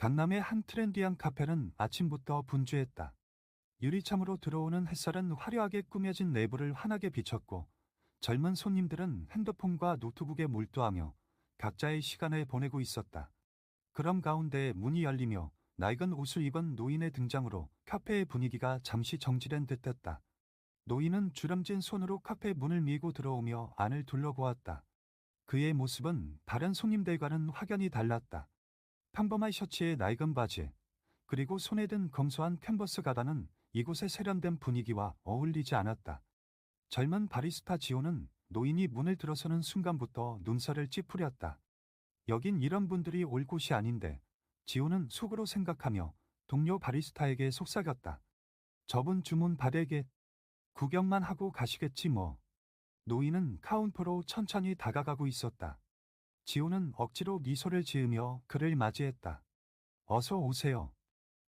강남의 한 트렌디한 카페는 아침부터 분주했다. 유리창으로 들어오는 햇살은 화려하게 꾸며진 내부를 환하게 비췄고, 젊은 손님들은 핸드폰과 노트북에 몰두하며 각자의 시간을 보내고 있었다. 그런 가운데 문이 열리며 낡은 옷을 입은 노인의 등장으로 카페의 분위기가 잠시 정지된 듯했다. 노인은 주름진 손으로 카페 문을 밀고 들어오며 안을 둘러보았다. 그의 모습은 다른 손님들과는 확연히 달랐다. 평범한 셔츠에 낡은 바지, 그리고 손에 든 검소한 캔버스 가방은 이곳의 세련된 분위기와 어울리지 않았다. 젊은 바리스타 지호는 노인이 문을 들어서는 순간부터 눈살을 찌푸렸다. 여긴 이런 분들이 올 곳이 아닌데, 지호는 속으로 생각하며 동료 바리스타에게 속삭였다. 저분 주문 받을게. 구경만 하고 가시겠지 뭐. 노인은 카운터로 천천히 다가가고 있었다. 지호는 억지로 미소를 지으며 그를 맞이했다. 어서 오세요.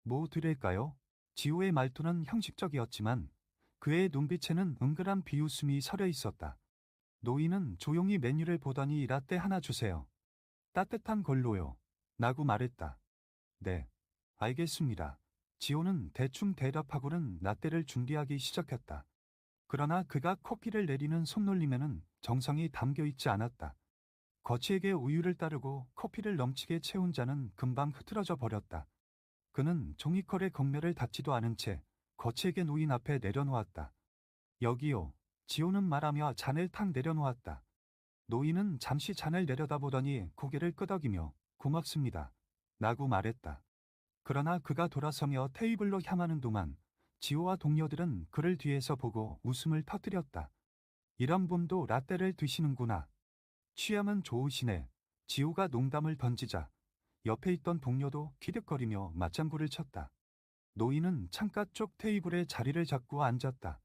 뭐 드릴까요? 지호의 말투는 형식적이었지만 그의 눈빛에는 은근한 비웃음이 서려 있었다. 노인은 조용히 메뉴를 보더니 라떼 하나 주세요. 따뜻한 걸로요. 라고 말했다. 네. 알겠습니다. 지호는 대충 대답하고는 라떼를 준비하기 시작했다. 그러나 그가 커피를 내리는 손놀림에는 정성이 담겨 있지 않았다. 거치에게 우유를 따르고 커피를 넘치게 채운 잔은 금방 흐트러져 버렸다. 그는 종이컵의 겉면을 닿지도 않은 채 거치에게 노인 앞에 내려놓았다. 여기요. 지호는 말하며 잔을 탁 내려놓았다. 노인은 잠시 잔을 내려다보더니 고개를 끄덕이며 고맙습니다. 라고 말했다. 그러나 그가 돌아서며 테이블로 향하는 동안 지호와 동료들은 그를 뒤에서 보고 웃음을 터뜨렸다. 이런 분도 라떼를 드시는구나. 취향은 좋으시네. 지호가 농담을 던지자 옆에 있던 동료도 키득거리며 맞장구를 쳤다. 노인은 창가 쪽 테이블에 자리를 잡고 앉았다.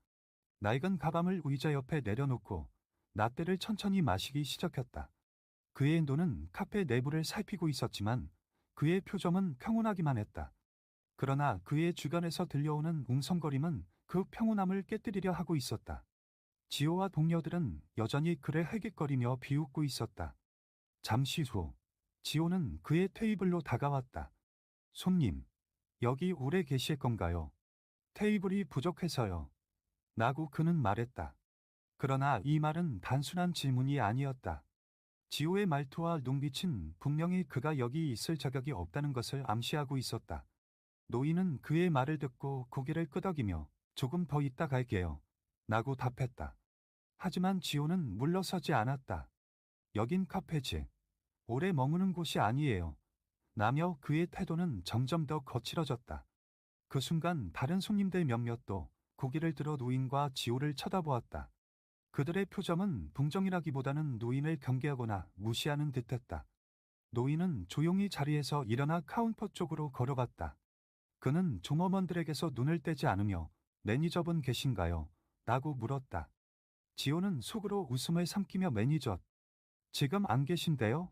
낡은 가방을 의자 옆에 내려놓고 라떼를 천천히 마시기 시작했다. 그의 눈은 카페 내부를 살피고 있었지만 그의 표정은 평온하기만 했다. 그러나 그의 주변에서 들려오는 웅성거림은 그 평온함을 깨뜨리려 하고 있었다. 지호와 동료들은 여전히 그를 헤깃거리며 비웃고 있었다. 잠시 후, 지호는 그의 테이블로 다가왔다. 손님, 여기 오래 계실 건가요? 테이블이 부족해서요. 라고 그는 말했다. 그러나 이 말은 단순한 질문이 아니었다. 지호의 말투와 눈빛은 분명히 그가 여기 있을 자격이 없다는 것을 암시하고 있었다. 노인은 그의 말을 듣고 고개를 끄덕이며 조금 더 있다 갈게요. 라고 답했다. 하지만 지호는 물러서지 않았다. 여긴 카페지. 오래 머무는 곳이 아니에요. 라며 그의 태도는 점점 더 거칠어졌다. 그 순간 다른 손님들 몇몇도 고개를 들어 노인과 지호를 쳐다보았다. 그들의 표정은 동정이라기보다는 노인을 경계하거나 무시하는 듯했다. 노인은 조용히 자리에서 일어나 카운터 쪽으로 걸어갔다. 그는 종업원들에게서 눈을 떼지 않으며 매니저분 계신가요? 라고 물었다. 지호는 속으로 웃음을 삼키며 매니저. 지금 안 계신데요?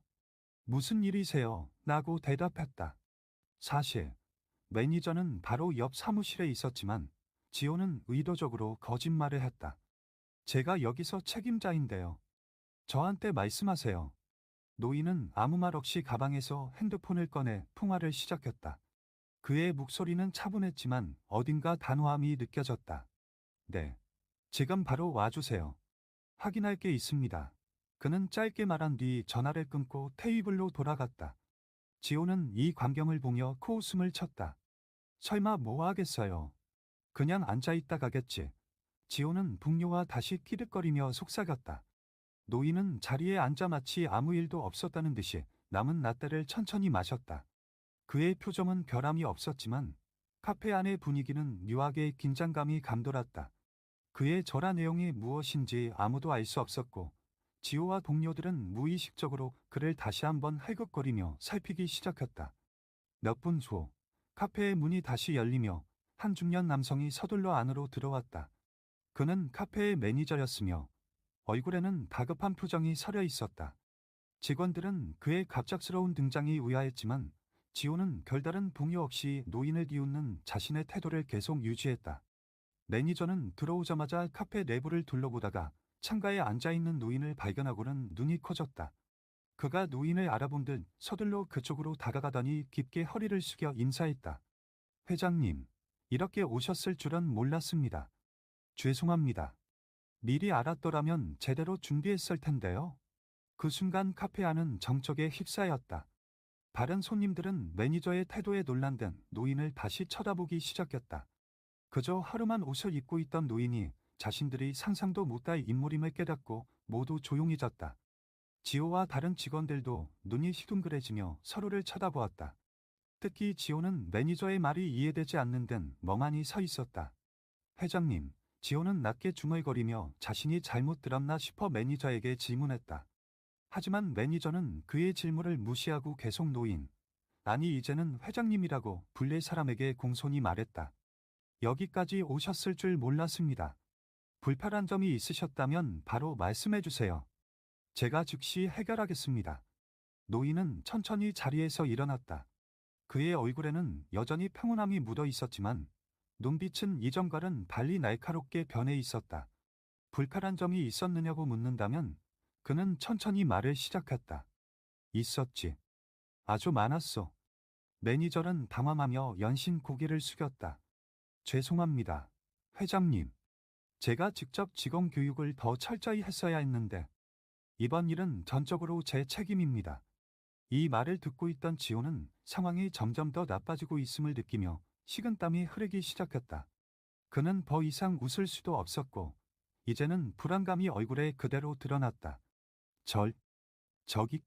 무슨 일이세요? 라고 대답했다. 사실 매니저는 바로 옆 사무실에 있었지만 지호는 의도적으로 거짓말을 했다. 제가 여기서 책임자인데요. 저한테 말씀하세요. 노인은 아무 말 없이 가방에서 핸드폰을 꺼내 통화를 시작했다. 그의 목소리는 차분했지만 어딘가 단호함이 느껴졌다. 네. 지금 바로 와주세요. 확인할 게 있습니다. 그는 짧게 말한 뒤 전화를 끊고 테이블로 돌아갔다. 지호는 이 광경을 보며 코웃음을 쳤다. 설마 뭐 하겠어요. 그냥 앉아있다 가겠지. 지호는 동료와 다시 끼득거리며 속삭였다. 노인은 자리에 앉아 마치 아무 일도 없었다는 듯이 남은 라떼를 천천히 마셨다. 그의 표정은 결함이 없었지만 카페 안의 분위기는 묘하게 긴장감이 감돌았다. 그의 절하 내용이 무엇인지 아무도 알 수 없었고 지호와 동료들은 무의식적으로 그를 다시 한번 헬긋거리며 살피기 시작했다. 몇 분 후 카페의 문이 다시 열리며 한 중년 남성이 서둘러 안으로 들어왔다. 그는 카페의 매니저였으며 얼굴에는 다급한 표정이 서려 있었다. 직원들은 그의 갑작스러운 등장이 의아했지만 지호는 별다른 동요 없이 노인을 비웃는 자신의 태도를 계속 유지했다. 매니저는 들어오자마자 카페 내부를 둘러보다가 창가에 앉아있는 노인을 발견하고는 눈이 커졌다. 그가 노인을 알아본 듯 서둘러 그쪽으로 다가가더니 깊게 허리를 숙여 인사했다. 회장님, 이렇게 오셨을 줄은 몰랐습니다. 죄송합니다. 미리 알았더라면 제대로 준비했을 텐데요. 그 순간 카페 안은 정적에 휩싸였다. 다른 손님들은 매니저의 태도에 놀란 듯 노인을 다시 쳐다보기 시작했다. 그저 하루만 옷을 입고 있던 노인이 자신들이 상상도 못할 인물임을 깨닫고 모두 조용해졌다. 지호와 다른 직원들도 눈이 휘둥그레지며 서로를 쳐다보았다. 특히 지호는 매니저의 말이 이해되지 않는 듯 멍하니 서 있었다. 회장님, 지호는 낮게 중얼거리며 자신이 잘못 들었나 싶어 매니저에게 질문했다. 하지만 매니저는 그의 질문을 무시하고 계속 노인, 아니 이제는 회장님이라고 불릴 사람에게 공손히 말했다. 여기까지 오셨을 줄 몰랐습니다. 불편한 점이 있으셨다면 바로 말씀해 주세요. 제가 즉시 해결하겠습니다. 노인은 천천히 자리에서 일어났다. 그의 얼굴에는 여전히 평온함이 묻어 있었지만 눈빛은 이전과는 달리 날카롭게 변해 있었다. 불편한 점이 있었느냐고 묻는다면 그는 천천히 말을 시작했다. 있었지. 아주 많았어. 매니저는 당황하며 연신 고개를 숙였다. 죄송합니다. 회장님. 제가 직접 직원 교육을 더 철저히 했어야 했는데 이번 일은 전적으로 제 책임입니다. 이 말을 듣고 있던 지호는 상황이 점점 더 나빠지고 있음을 느끼며 식은땀이 흐르기 시작했다. 그는 더 이상 웃을 수도 없었고 이제는 불안감이 얼굴에 그대로 드러났다. 저기,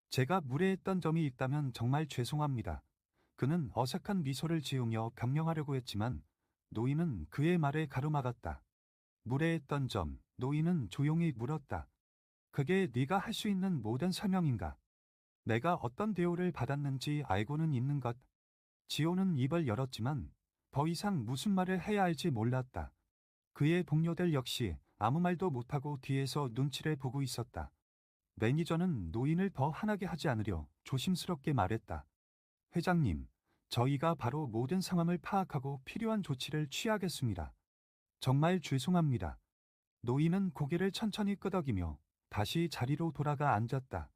제가 무례했던 점이 있다면 정말 죄송합니다. 그는 어색한 미소를 지으며 변명하려고 했지만 노인은 그의 말에 가로막았다. 무례했던 점, 노인은 조용히 물었다. 그게 네가 할 수 있는 모든 설명인가? 내가 어떤 대우를 받았는지 알고는 있는 것. 지호는 입을 열었지만 더 이상 무슨 말을 해야 할지 몰랐다. 그의 동료들 역시 아무 말도 못하고 뒤에서 눈치를 보고 있었다. 매니저는 노인을 더 화나게 하지 않으려 조심스럽게 말했다. 회장님, 저희가 바로 모든 상황을 파악하고 필요한 조치를 취하겠습니다. 정말 죄송합니다. 노인은 고개를 천천히 끄덕이며 다시 자리로 돌아가 앉았다.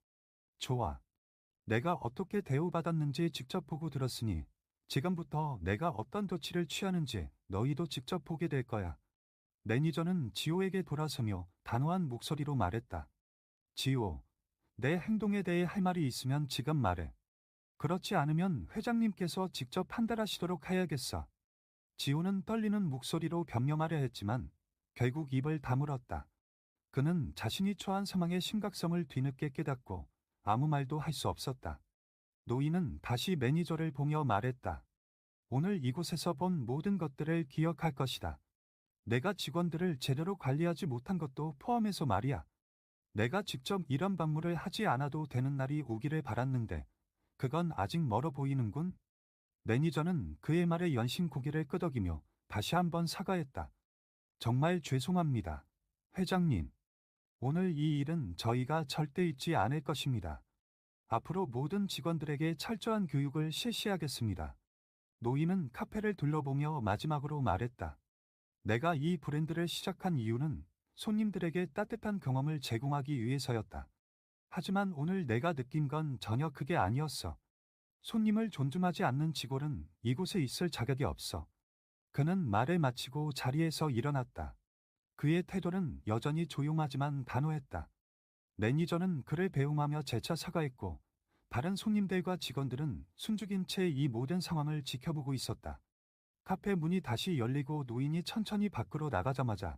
좋아. 내가 어떻게 대우받았는지 직접 보고 들었으니 지금부터 내가 어떤 조치를 취하는지 너희도 직접 보게 될 거야. 매니저는 지호에게 돌아서며 단호한 목소리로 말했다. 지호, 내 행동에 대해 할 말이 있으면 지금 말해. 그렇지 않으면 회장님께서 직접 판단하시도록 해야겠어. 지호는 떨리는 목소리로 변명하려 했지만 결국 입을 다물었다. 그는 자신이 처한 상황의 심각성을 뒤늦게 깨닫고 아무 말도 할 수 없었다. 노인은 다시 매니저를 보며 말했다. 오늘 이곳에서 본 모든 것들을 기억할 것이다. 내가 직원들을 제대로 관리하지 못한 것도 포함해서 말이야. 내가 직접 이런 방문을 하지 않아도 되는 날이 오기를 바랐는데 그건 아직 멀어 보이는군. 매니저는 그의 말에 연신 고개를 끄덕이며 다시 한번 사과했다. 정말 죄송합니다. 회장님. 오늘 이 일은 저희가 절대 잊지 않을 것입니다. 앞으로 모든 직원들에게 철저한 교육을 실시하겠습니다. 노인은 카페를 둘러보며 마지막으로 말했다. 내가 이 브랜드를 시작한 이유는 손님들에게 따뜻한 경험을 제공하기 위해서였다. 하지만 오늘 내가 느낀 건 전혀 그게 아니었어. 손님을 존중하지 않는 직원은 이곳에 있을 자격이 없어. 그는 말을 마치고 자리에서 일어났다. 그의 태도는 여전히 조용하지만 단호했다. 매니저는 그를 배웅하며 재차 사과했고 다른 손님들과 직원들은 숨죽인 채 이 모든 상황을 지켜보고 있었다. 카페 문이 다시 열리고 노인이 천천히 밖으로 나가자마자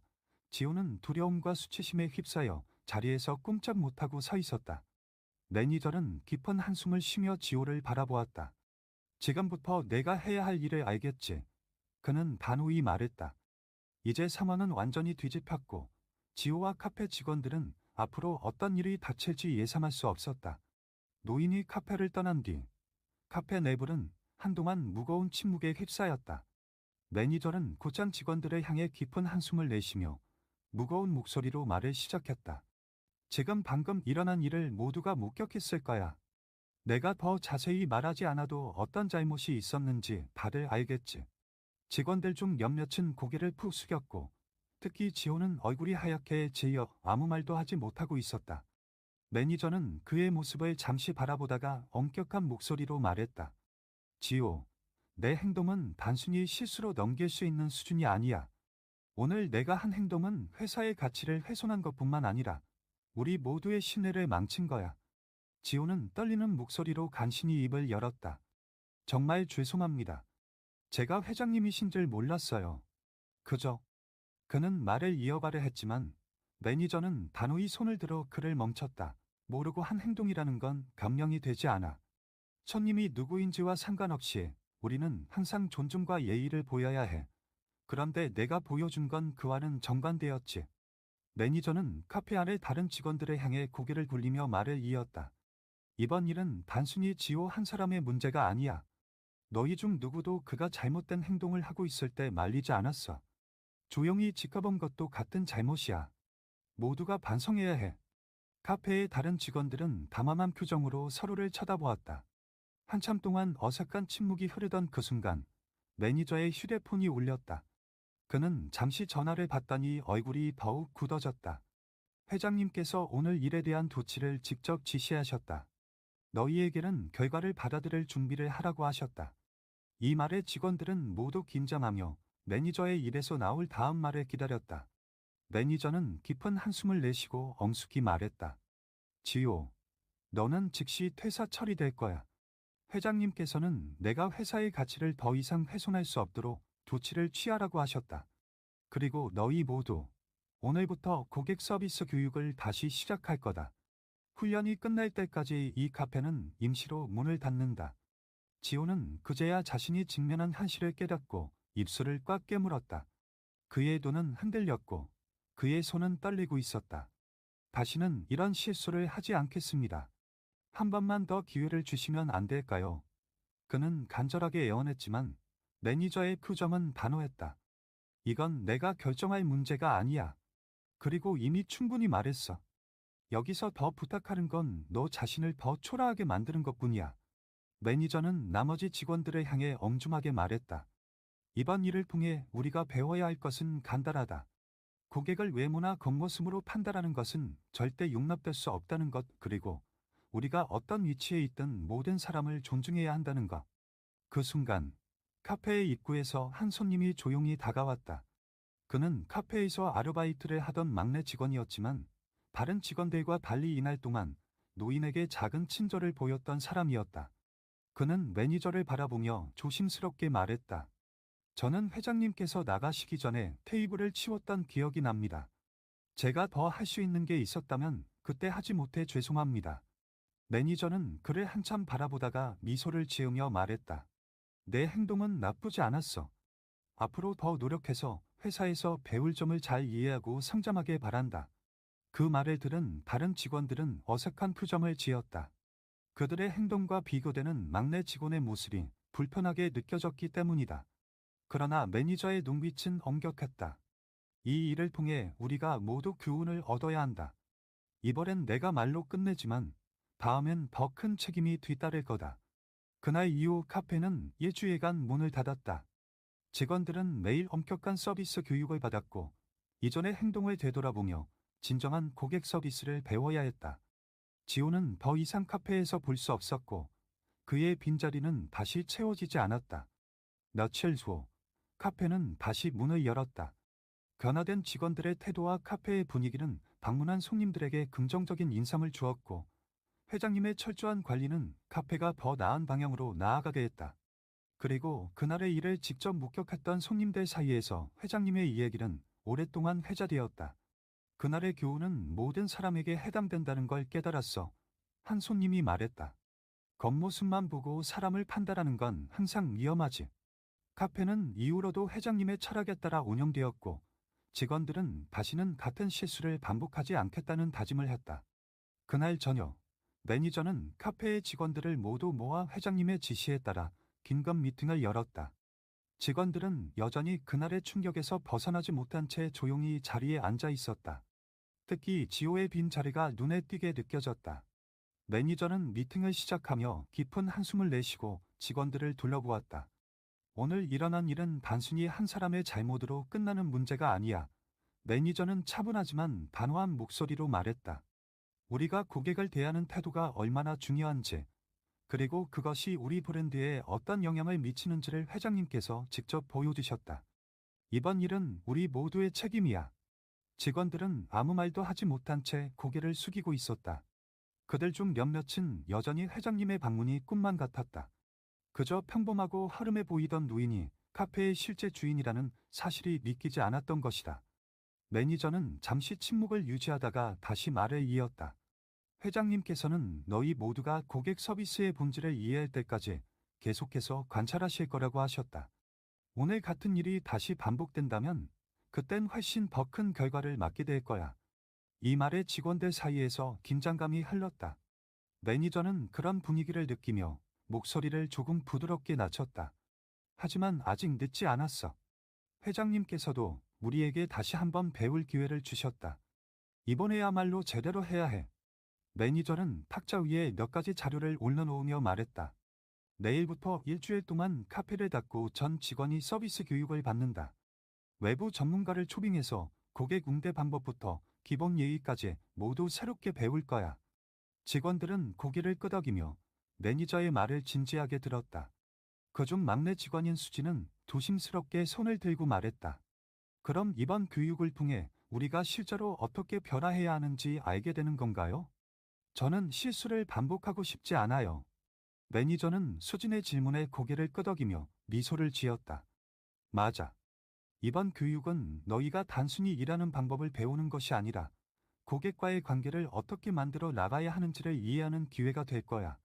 지호는 두려움과 수치심에 휩싸여 자리에서 꼼짝 못하고 서 있었다. 매니저는 깊은 한숨을 쉬며 지호를 바라보았다. 지금부터 내가 해야 할 일을 알겠지. 그는 단호히 말했다. 이제 상황은 완전히 뒤집혔고 지호와 카페 직원들은 앞으로 어떤 일이 닥칠지 예상할 수 없었다. 노인이 카페를 떠난 뒤 카페 내부는 한동안 무거운 침묵에 휩싸였다. 매니저는 곧장 직원들을 향해 깊은 한숨을 내쉬며 무거운 목소리로 말을 시작했다. 지금 방금 일어난 일을 모두가 목격했을 거야. 내가 더 자세히 말하지 않아도 어떤 잘못이 있었는지 다들 알겠지. 직원들 중 몇몇은 고개를 푹 숙였고 특히 지호는 얼굴이 하얗게 질려 아무 말도 하지 못하고 있었다. 매니저는 그의 모습을 잠시 바라보다가 엄격한 목소리로 말했다. 지호, 내 행동은 단순히 실수로 넘길 수 있는 수준이 아니야. 오늘 내가 한 행동은 회사의 가치를 훼손한 것뿐만 아니라 우리 모두의 신뢰를 망친 거야. 지호는 떨리는 목소리로 간신히 입을 열었다. 정말 죄송합니다. 제가 회장님이신 줄 몰랐어요. 그저. 그는 말을 이어가려 했지만 매니저는 단호히 손을 들어 그를 멈췄다. 모르고 한 행동이라는 건 변명이 되지 않아. 손님이 누구인지와 상관없이 우리는 항상 존중과 예의를 보여야 해. 그런데 내가 보여준 건 그와는 정반대였지. 매니저는 카페 안의 다른 직원들을 향해 고개를 굴리며 말을 이었다. 이번 일은 단순히 지호 한 사람의 문제가 아니야. 너희 중 누구도 그가 잘못된 행동을 하고 있을 때 말리지 않았어. 조용히 지켜본 것도 같은 잘못이야. 모두가 반성해야 해. 카페의 다른 직원들은 담담한 표정으로 서로를 쳐다보았다. 한참 동안 어색한 침묵이 흐르던 그 순간 매니저의 휴대폰이 울렸다. 그는 잠시 전화를 받더니 얼굴이 더욱 굳어졌다. 회장님께서 오늘 일에 대한 조치를 직접 지시하셨다. 너희에게는 결과를 받아들일 준비를 하라고 하셨다. 이 말에 직원들은 모두 긴장하며 매니저의 입에서 나올 다음 말을 기다렸다. 매니저는 깊은 한숨을 내쉬고 엄숙히 말했다. 지호, 너는 즉시 퇴사 처리될 거야. 회장님께서는 내가 회사의 가치를 더 이상 훼손할 수 없도록 조치를 취하라고 하셨다. 그리고 너희 모두 오늘부터 고객 서비스 교육을 다시 시작할 거다. 훈련이 끝날 때까지 이 카페는 임시로 문을 닫는다. 지호는 그제야 자신이 직면한 현실을 깨닫고 입술을 꽉 깨물었다. 그의 눈은 흔들렸고 그의 손은 떨리고 있었다. 다시는 이런 실수를 하지 않겠습니다. 한 번만 더 기회를 주시면 안 될까요? 그는 간절하게 애원했지만 매니저의 표정은 단호했다. 이건 내가 결정할 문제가 아니야. 그리고 이미 충분히 말했어. 여기서 더 부탁하는 건 너 자신을 더 초라하게 만드는 것뿐이야. 매니저는 나머지 직원들을 향해 엄중하게 말했다. 이번 일을 통해 우리가 배워야 할 것은 간단하다. 고객을 외모나 겉모습으로 판단하는 것은 절대 용납될 수 없다는 것, 그리고 우리가 어떤 위치에 있든 모든 사람을 존중해야 한다는 것. 그 순간 카페의 입구에서 한 손님이 조용히 다가왔다. 그는 카페에서 아르바이트를 하던 막내 직원이었지만 다른 직원들과 달리 이날 동안 노인에게 작은 친절을 보였던 사람이었다. 그는 매니저를 바라보며 조심스럽게 말했다. 저는 회장님께서 나가시기 전에 테이블을 치웠던 기억이 납니다. 제가 더 할 수 있는 게 있었다면 그때 하지 못해 죄송합니다. 매니저는 그를 한참 바라보다가 미소를 지으며 말했다. 내 행동은 나쁘지 않았어. 앞으로 더 노력해서 회사에서 배울 점을 잘 이해하고 성장하길 바란다. 그 말을 들은 다른 직원들은 어색한 표정을 지었다. 그들의 행동과 비교되는 막내 직원의 모습이 불편하게 느껴졌기 때문이다. 그러나 매니저의 눈빛은 엄격했다. 이 일을 통해 우리가 모두 교훈을 얻어야 한다. 이번엔 내가 말로 끝내지만 다음엔 더 큰 책임이 뒤따를 거다. 그날 이후 카페는 일주일간 문을 닫았다. 직원들은 매일 엄격한 서비스 교육을 받았고 이전의 행동을 되돌아보며 진정한 고객 서비스를 배워야 했다. 지호는 더 이상 카페에서 볼 수 없었고 그의 빈자리는 다시 채워지지 않았다. 며칠 후 카페는 다시 문을 열었다. 변화된 직원들의 태도와 카페의 분위기는 방문한 손님들에게 긍정적인 인상을 주었고 회장님의 철저한 관리는 카페가 더 나은 방향으로 나아가게 했다. 그리고 그날의 일을 직접 목격했던 손님들 사이에서 회장님의 이야기는 오랫동안 회자되었다. 그날의 교훈은 모든 사람에게 해당된다는 걸 깨달았어. 한 손님이 말했다. 겉모습만 보고 사람을 판단하는 건 항상 위험하지. 카페는 이후로도 회장님의 철학에 따라 운영되었고 직원들은 다시는 같은 실수를 반복하지 않겠다는 다짐을 했다. 그날 저녁, 매니저는 카페의 직원들을 모두 모아 회장님의 지시에 따라 긴급 미팅을 열었다. 직원들은 여전히 그날의 충격에서 벗어나지 못한 채 조용히 자리에 앉아 있었다. 특히 지호의 빈 자리가 눈에 띄게 느껴졌다. 매니저는 미팅을 시작하며 깊은 한숨을 내쉬고 직원들을 둘러보았다. 오늘 일어난 일은 단순히 한 사람의 잘못으로 끝나는 문제가 아니야. 매니저는 차분하지만 단호한 목소리로 말했다. 우리가 고객을 대하는 태도가 얼마나 중요한지, 그리고 그것이 우리 브랜드에 어떤 영향을 미치는지를 회장님께서 직접 보여주셨다. 이번 일은 우리 모두의 책임이야. 직원들은 아무 말도 하지 못한 채 고개를 숙이고 있었다. 그들 중 몇몇은 여전히 회장님의 방문이 꿈만 같았다. 그저 평범하고 허름해 보이던 노인이 카페의 실제 주인이라는 사실이 믿기지 않았던 것이다. 매니저는 잠시 침묵을 유지하다가 다시 말을 이었다. 회장님께서는 너희 모두가 고객 서비스의 본질을 이해할 때까지 계속해서 관찰하실 거라고 하셨다. 오늘 같은 일이 다시 반복된다면 그땐 훨씬 더 큰 결과를 맞게 될 거야. 이 말에 직원들 사이에서 긴장감이 흘렀다. 매니저는 그런 분위기를 느끼며 목소리를 조금 부드럽게 낮췄다. 하지만 아직 늦지 않았어. 회장님께서도 우리에게 다시 한번 배울 기회를 주셨다. 이번에야말로 제대로 해야 해. 매니저는 탁자 위에 몇 가지 자료를 올려놓으며 말했다. 내일부터 일주일 동안 카페를 닫고 전 직원이 서비스 교육을 받는다. 외부 전문가를 초빙해서 고객 응대 방법부터 기본 예의까지 모두 새롭게 배울 거야. 직원들은 고개를 끄덕이며 매니저의 말을 진지하게 들었다. 그중 막내 직원인 수지는 조심스럽게 손을 들고 말했다. 그럼 이번 교육을 통해 우리가 실제로 어떻게 변화해야 하는지 알게 되는 건가요? 저는 실수를 반복하고 싶지 않아요. 매니저는 수진의 질문에 고개를 끄덕이며 미소를 지었다. 맞아. 이번 교육은 너희가 단순히 일하는 방법을 배우는 것이 아니라 고객과의 관계를 어떻게 만들어 나가야 하는지를 이해하는 기회가 될 거야.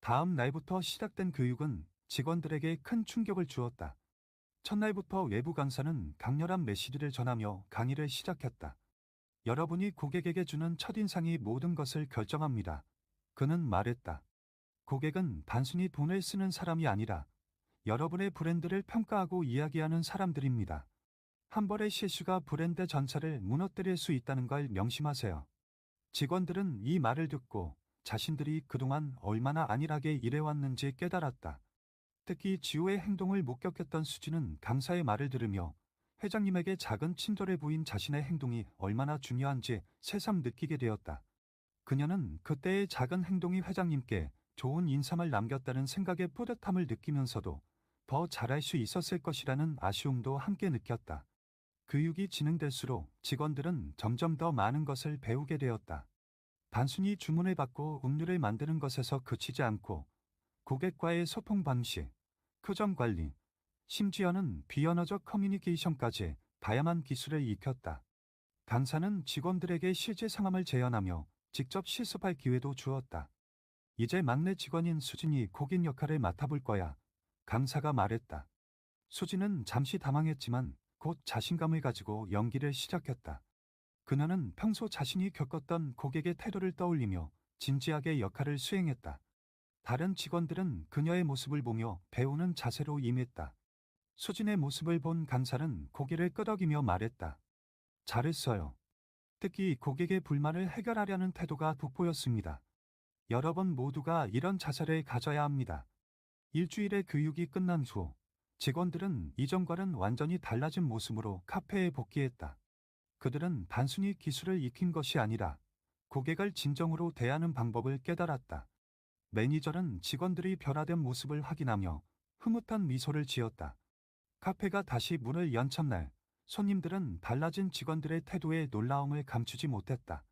다음 날부터 시작된 교육은 직원들에게 큰 충격을 주었다. 첫날부터 외부 강사는 강렬한 메시지를 전하며 강의를 시작했다. 여러분이 고객에게 주는 첫인상이 모든 것을 결정합니다. 그는 말했다. 고객은 단순히 돈을 쓰는 사람이 아니라 여러분의 브랜드를 평가하고 이야기하는 사람들입니다. 한 번의 실수가 브랜드 전체를 무너뜨릴 수 있다는 걸 명심하세요. 직원들은 이 말을 듣고 자신들이 그동안 얼마나 안일하게 일해왔는지 깨달았다. 특히 지호의 행동을 목격했던 수지는 강사의 말을 들으며 회장님에게 작은 친절해 보인 자신의 행동이 얼마나 중요한지 새삼 느끼게 되었다. 그녀는 그때의 작은 행동이 회장님께 좋은 인상을 남겼다는 생각에 뿌듯함을 느끼면서도 더 잘할 수 있었을 것이라는 아쉬움도 함께 느꼈다. 교육이 진행될수록 직원들은 점점 더 많은 것을 배우게 되었다. 단순히 주문을 받고 음료를 만드는 것에서 그치지 않고 고객과의 소통 방식, 표정 관리, 심지어는 비언어적 커뮤니케이션까지 다양한 기술을 익혔다. 강사는 직원들에게 실제 상황을 재현하며 직접 실습할 기회도 주었다. 이제 막내 직원인 수진이 고객 역할을 맡아볼 거야. 강사가 말했다. 수진은 잠시 당황했지만 곧 자신감을 가지고 연기를 시작했다. 그녀는 평소 자신이 겪었던 고객의 태도를 떠올리며 진지하게 역할을 수행했다. 다른 직원들은 그녀의 모습을 보며 배우는 자세로 임했다. 수진의 모습을 본 강사는 고개를 끄덕이며 말했다. 잘했어요. 특히 고객의 불만을 해결하려는 태도가 돋보였습니다. 여러분 모두가 이런 자세를 가져야 합니다. 일주일의 교육이 끝난 후 직원들은 이전과는 완전히 달라진 모습으로 카페에 복귀했다. 그들은 단순히 기술을 익힌 것이 아니라 고객을 진정으로 대하는 방법을 깨달았다. 매니저는 직원들이 변화된 모습을 확인하며 흐뭇한 미소를 지었다. 카페가 다시 문을 연 첫날, 손님들은 달라진 직원들의 태도에 놀라움을 감추지 못했다.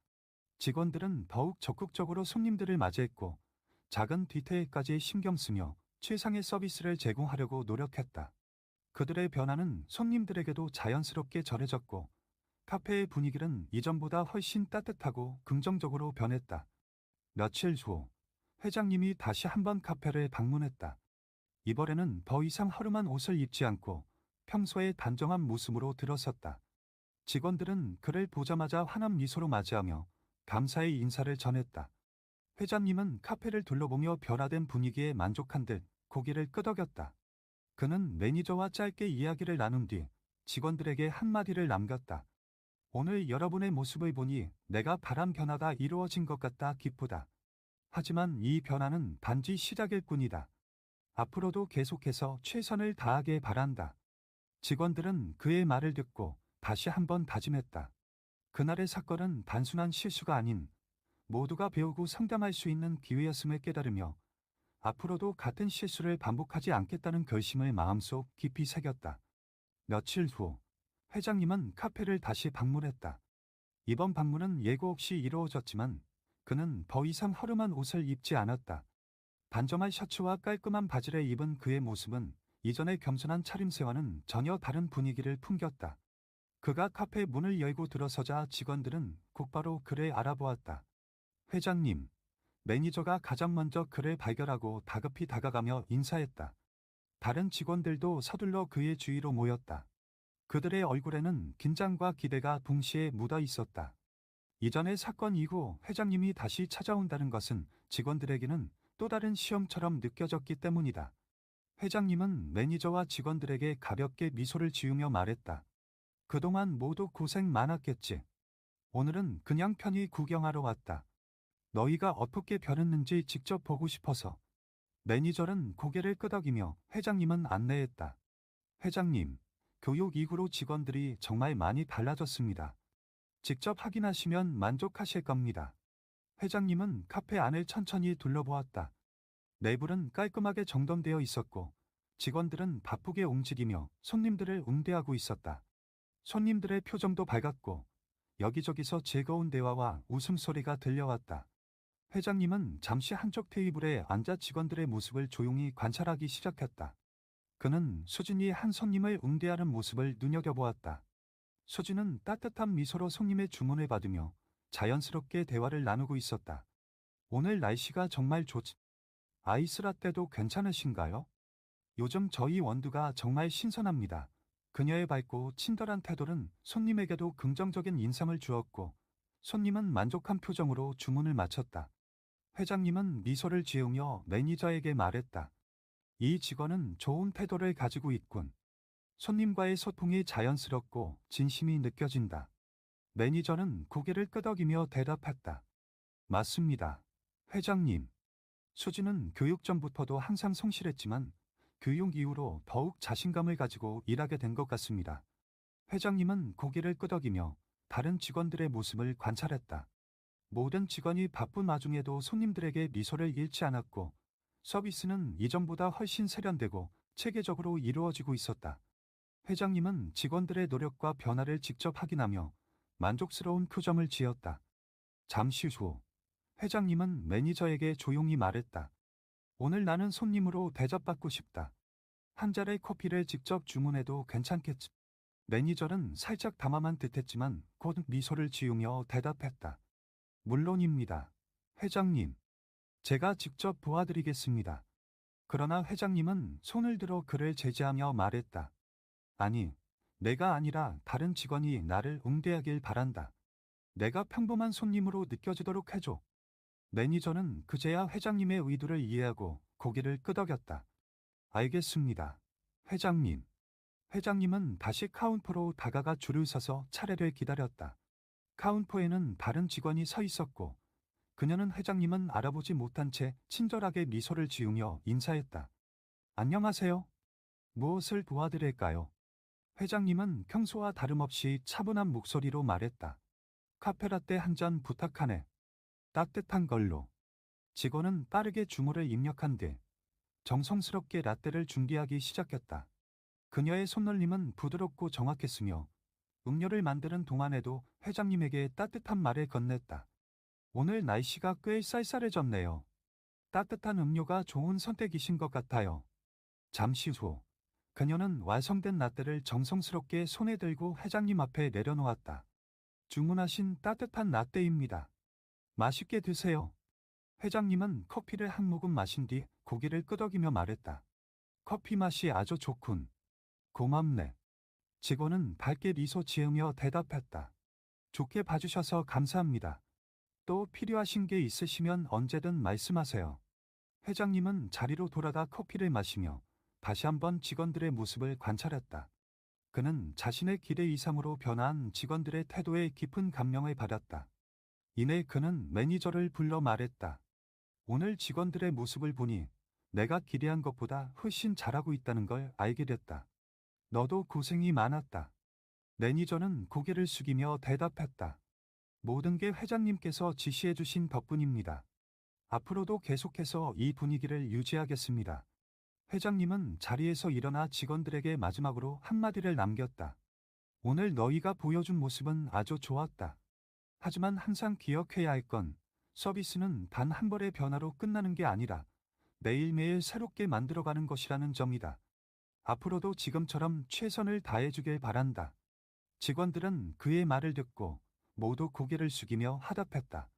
직원들은 더욱 적극적으로 손님들을 맞이했고 작은 디테일까지 신경 쓰며 최상의 서비스를 제공하려고 노력했다. 그들의 변화는 손님들에게도 자연스럽게 전해졌고 카페의 분위기는 이전보다 훨씬 따뜻하고 긍정적으로 변했다. 며칠 후 회장님이 다시 한번 카페를 방문했다. 이번에는 더 이상 허름한 옷을 입지 않고 평소의 단정한 모습으로 들어섰다. 직원들은 그를 보자마자 환한 미소로 맞이하며 감사의 인사를 전했다. 회장님은 카페를 둘러보며 변화된 분위기에 만족한 듯 고개를 끄덕였다. 그는 매니저와 짧게 이야기를 나눈 뒤 직원들에게 한마디를 남겼다. 오늘 여러분의 모습을 보니 내가 바란 변화가 이루어진 것 같다 기쁘다. 하지만 이 변화는 단지 시작일 뿐이다. 앞으로도 계속해서 최선을 다하길 바란다. 직원들은 그의 말을 듣고 다시 한번 다짐했다. 그날의 사건은 단순한 실수가 아닌 모두가 배우고 성장할 수 있는 기회였음을 깨달으며 앞으로도 같은 실수를 반복하지 않겠다는 결심을 마음속 깊이 새겼다. 며칠 후, 회장님은 카페를 다시 방문했다. 이번 방문은 예고 없이 이루어졌지만 그는 더 이상 허름한 옷을 입지 않았다. 단정한 셔츠와 깔끔한 바지를 입은 그의 모습은 이전의 겸손한 차림새와는 전혀 다른 분위기를 풍겼다. 그가 카페 문을 열고 들어서자 직원들은 곧바로 그를 알아보았다. 회장님, 매니저가 가장 먼저 그를 발견하고 다급히 다가가며 인사했다. 다른 직원들도 서둘러 그의 주위로 모였다. 그들의 얼굴에는 긴장과 기대가 동시에 묻어 있었다. 이전의 사건 이후 회장님이 다시 찾아온다는 것은 직원들에게는 또 다른 시험처럼 느껴졌기 때문이다. 회장님은 매니저와 직원들에게 가볍게 미소를 지으며 말했다. 그동안 모두 고생 많았겠지. 오늘은 그냥 편히 구경하러 왔다. 너희가 어떻게 변했는지 직접 보고 싶어서. 매니저는 고개를 끄덕이며 회장님은 안내했다. 회장님, 교육 이후로 직원들이 정말 많이 달라졌습니다. 직접 확인하시면 만족하실 겁니다. 회장님은 카페 안을 천천히 둘러보았다. 내부는 깔끔하게 정돈되어 있었고 직원들은 바쁘게 움직이며 손님들을 응대하고 있었다. 손님들의 표정도 밝았고 여기저기서 즐거운 대화와 웃음소리가 들려왔다. 회장님은 잠시 한쪽 테이블에 앉아 직원들의 모습을 조용히 관찰하기 시작했다. 그는 수진이 한 손님을 응대하는 모습을 눈여겨보았다. 수진은 따뜻한 미소로 손님의 주문을 받으며 자연스럽게 대화를 나누고 있었다. 오늘 날씨가 정말 좋지. 아이스라떼도 괜찮으신가요? 요즘 저희 원두가 정말 신선합니다. 그녀의 밝고 친절한 태도는 손님에게도 긍정적인 인상을 주었고 손님은 만족한 표정으로 주문을 마쳤다. 회장님은 미소를 지으며 매니저에게 말했다. 이 직원은 좋은 태도를 가지고 있군. 손님과의 소통이 자연스럽고 진심이 느껴진다. 매니저는 고개를 끄덕이며 대답했다. 맞습니다. 회장님. 수지는 교육 전부터도 항상 성실했지만 교육 이후로 더욱 자신감을 가지고 일하게 된 것 같습니다. 회장님은 고개를 끄덕이며 다른 직원들의 모습을 관찰했다. 모든 직원이 바쁜 와중에도 손님들에게 미소를 잃지 않았고 서비스는 이전보다 훨씬 세련되고 체계적으로 이루어지고 있었다. 회장님은 직원들의 노력과 변화를 직접 확인하며 만족스러운 표정을 지었다. 잠시 후, 회장님은 매니저에게 조용히 말했다. 오늘 나는 손님으로 대접받고 싶다. 한 잔의 커피를 직접 주문해도 괜찮겠지? 매니저는 살짝 담아만 듯했지만 곧 미소를 지으며 대답했다. 물론입니다. 회장님. 제가 직접 도와드리겠습니다. 그러나 회장님은 손을 들어 그를 제지하며 말했다. 아니, 내가 아니라 다른 직원이 나를 응대하길 바란다. 내가 평범한 손님으로 느껴지도록 해줘. 매니저는 그제야 회장님의 의도를 이해하고 고개를 끄덕였다. 알겠습니다. 회장님. 회장님은 다시 카운터로 다가가 줄을 서서 차례를 기다렸다. 카운터에는 다른 직원이 서 있었고 그녀는 회장님은 알아보지 못한 채 친절하게 미소를 지으며 인사했다. 안녕하세요. 무엇을 도와드릴까요? 회장님은 평소와 다름없이 차분한 목소리로 말했다. 카페라떼 한 잔 부탁하네. 따뜻한 걸로. 직원은 빠르게 주문을 입력한 뒤 정성스럽게 라떼를 준비하기 시작했다. 그녀의 손놀림은 부드럽고 정확했으며 음료를 만드는 동안에도 회장님에게 따뜻한 말을 건넸다. 오늘 날씨가 꽤 쌀쌀해졌네요. 따뜻한 음료가 좋은 선택이신 것 같아요. 잠시 후, 그녀는 완성된 라떼를 정성스럽게 손에 들고 회장님 앞에 내려놓았다. 주문하신 따뜻한 라떼입니다. 맛있게 드세요. 회장님은 커피를 한 모금 마신 뒤 고개를 끄덕이며 말했다. 커피 맛이 아주 좋군. 고맙네. 직원은 밝게 미소 지으며 대답했다. 좋게 봐주셔서 감사합니다. 또 필요하신 게 있으시면 언제든 말씀하세요. 회장님은 자리로 돌아가 커피를 마시며 다시 한번 직원들의 모습을 관찰했다. 그는 자신의 기대 이상으로 변화한 직원들의 태도에 깊은 감명을 받았다. 이내 그는 매니저를 불러 말했다. 오늘 직원들의 모습을 보니 내가 기대한 것보다 훨씬 잘하고 있다는 걸 알게 됐다. 너도 고생이 많았다. 매니저는 고개를 숙이며 대답했다. 모든 게 회장님께서 지시해 주신 덕분입니다. 앞으로도 계속해서 이 분위기를 유지하겠습니다. 회장님은 자리에서 일어나 직원들에게 마지막으로 한마디를 남겼다. 오늘 너희가 보여준 모습은 아주 좋았다. 하지만 항상 기억해야 할 건 서비스는 단 한 번의 변화로 끝나는 게 아니라 매일매일 새롭게 만들어가는 것이라는 점이다. 앞으로도 지금처럼 최선을 다해주길 바란다. 직원들은 그의 말을 듣고 모두 고개를 숙이며 화답했다.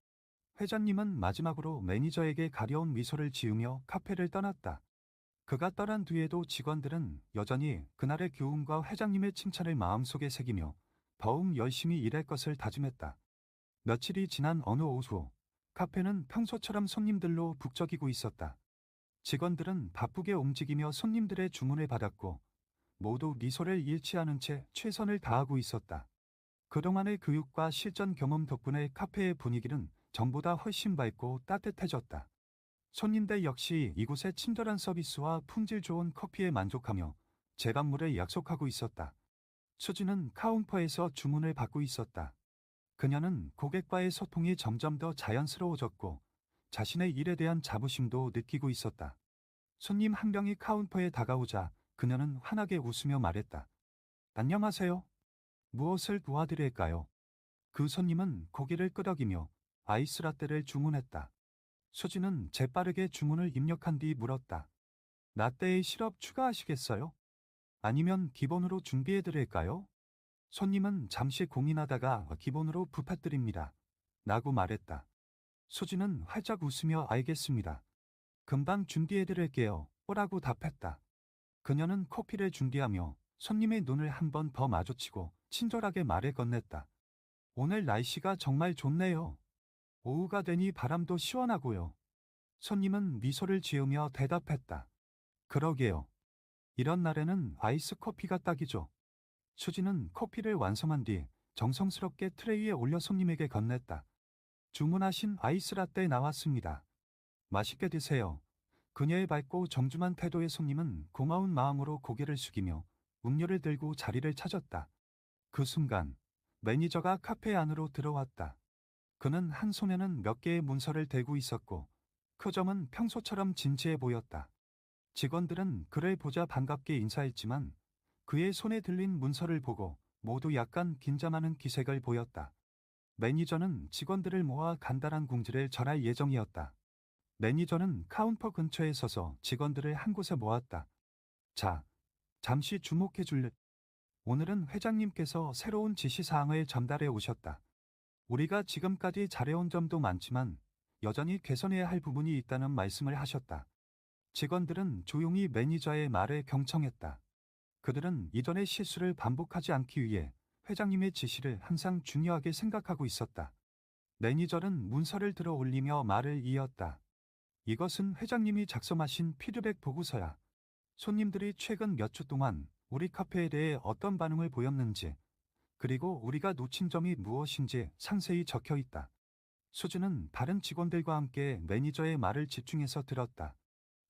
회장님은 마지막으로 매니저에게 가려운 미소를 지으며 카페를 떠났다. 그가 떠난 뒤에도 직원들은 여전히 그날의 교훈과 회장님의 칭찬을 마음속에 새기며 더욱 열심히 일할 것을 다짐했다. 며칠이 지난 어느 오후, 카페는 평소처럼 손님들로 북적이고 있었다. 직원들은 바쁘게 움직이며 손님들의 주문을 받았고 모두 미소를 잃지 않은 채 최선을 다하고 있었다. 그동안의 교육과 실전 경험 덕분에 카페의 분위기는 전보다 훨씬 밝고 따뜻해졌다. 손님들 역시 이곳의 친절한 서비스와 품질 좋은 커피에 만족하며 재방문을 약속하고 있었다. 수지는 카운터에서 주문을 받고 있었다. 그녀는 고객과의 소통이 점점 더 자연스러워졌고 자신의 일에 대한 자부심도 느끼고 있었다. 손님 한 명이 카운터에 다가오자 그녀는 환하게 웃으며 말했다. 안녕하세요. 무엇을 도와드릴까요? 그 손님은 고개를 끄덕이며 아이스라떼를 주문했다. 수지는 재빠르게 주문을 입력한 뒤 물었다. 라떼에 시럽 추가하시겠어요? 아니면 기본으로 준비해드릴까요? 손님은 잠시 고민하다가 기본으로 부탁드립니다. 라고 말했다. 수지는 활짝 웃으며 알겠습니다. 금방 준비해드릴게요. 라고 답했다. 그녀는 커피를 준비하며 손님의 눈을 한 번 더 마주치고 친절하게 말을 건넸다. 오늘 날씨가 정말 좋네요. 오후가 되니 바람도 시원하고요. 손님은 미소를 지으며 대답했다. 그러게요. 이런 날에는 아이스 커피가 딱이죠. 수지는 커피를 완성한 뒤 정성스럽게 트레이에 올려 손님에게 건넸다. 주문하신 아이스 라떼 나왔습니다. 맛있게 드세요. 그녀의 밝고 정중한 태도의 손님은 고마운 마음으로 고개를 숙이며 음료를 들고 자리를 찾았다. 그 순간 매니저가 카페 안으로 들어왔다. 그는 한 손에는 몇 개의 문서를 들고 있었고 그 점은 평소처럼 진지해 보였다. 직원들은 그를 보자 반갑게 인사했지만 그의 손에 들린 문서를 보고 모두 약간 긴장하는 기색을 보였다. 매니저는 직원들을 모아 간단한 공지를 전할 예정이었다. 매니저는 카운터 근처에 서서 직원들을 한 곳에 모았다. 자, 잠시 주목해 줄래? 오늘은 회장님께서 새로운 지시사항을 전달해 오셨다. 우리가 지금까지 잘해온 점도 많지만 여전히 개선해야 할 부분이 있다는 말씀을 하셨다. 직원들은 조용히 매니저의 말에 경청했다. 그들은 이전의 실수를 반복하지 않기 위해 회장님의 지시를 항상 중요하게 생각하고 있었다. 매니저는 문서를 들어 올리며 말을 이었다. 이것은 회장님이 작성하신 피드백 보고서야. 손님들이 최근 몇 주 동안 우리 카페에 대해 어떤 반응을 보였는지, 그리고 우리가 놓친 점이 무엇인지 상세히 적혀 있다. 수지는 다른 직원들과 함께 매니저의 말을 집중해서 들었다.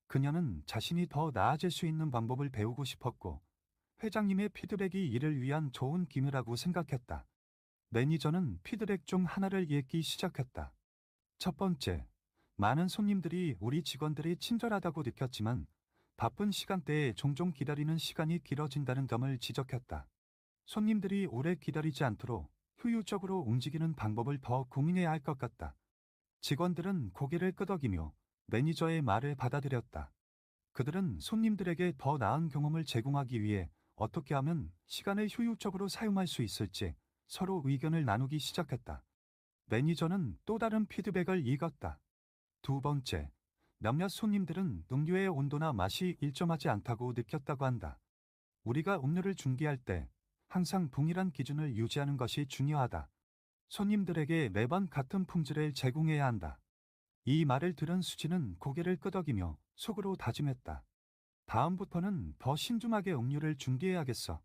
그녀는 자신이 더 나아질 수 있는 방법을 배우고 싶었고, 회장님의 피드백이 이를 위한 좋은 기회라고 생각했다. 매니저는 피드백 중 하나를 읽기 시작했다. 첫 번째, 많은 손님들이 우리 직원들이 친절하다고 느꼈지만 바쁜 시간대에 종종 기다리는 시간이 길어진다는 점을 지적했다. 손님들이 오래 기다리지 않도록 효율적으로 움직이는 방법을 더 고민해야 할 것 같다. 직원들은 고개를 끄덕이며 매니저의 말을 받아들였다. 그들은 손님들에게 더 나은 경험을 제공하기 위해 어떻게 하면 시간을 효율적으로 사용할 수 있을지 서로 의견을 나누기 시작했다. 매니저는 또 다른 피드백을 읽었다. 두 번째, 몇몇 손님들은 음료의 온도나 맛이 일정하지 않다고 느꼈다고 한다. 우리가 음료를 준비할 때 항상 동일한 기준을 유지하는 것이 중요하다. 손님들에게 매번 같은 품질을 제공해야 한다. 이 말을 들은 수지는 고개를 끄덕이며 속으로 다짐했다. 다음부터는 더 신중하게 음료를 준비해야겠어.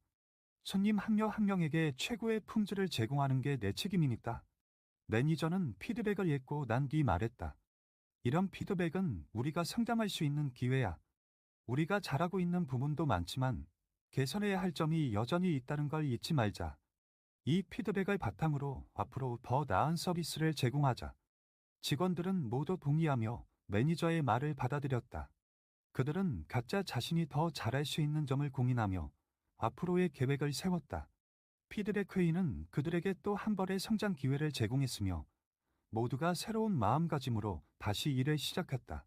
손님 한 명 한 명에게 최고의 품질을 제공하는 게 내 책임이니까. 매니저는 피드백을 읽고 난 뒤 말했다. 이런 피드백은 우리가 성장할 수 있는 기회야. 우리가 잘하고 있는 부분도 많지만 개선해야 할 점이 여전히 있다는 걸 잊지 말자. 이 피드백을 바탕으로 앞으로 더 나은 서비스를 제공하자. 직원들은 모두 동의하며 매니저의 말을 받아들였다. 그들은 각자 자신이 더 잘할 수 있는 점을 공인하며 앞으로의 계획을 세웠다. 피드백 회의는 그들에게 또 한 번의 성장 기회를 제공했으며 모두가 새로운 마음가짐으로 다시 일을 시작했다.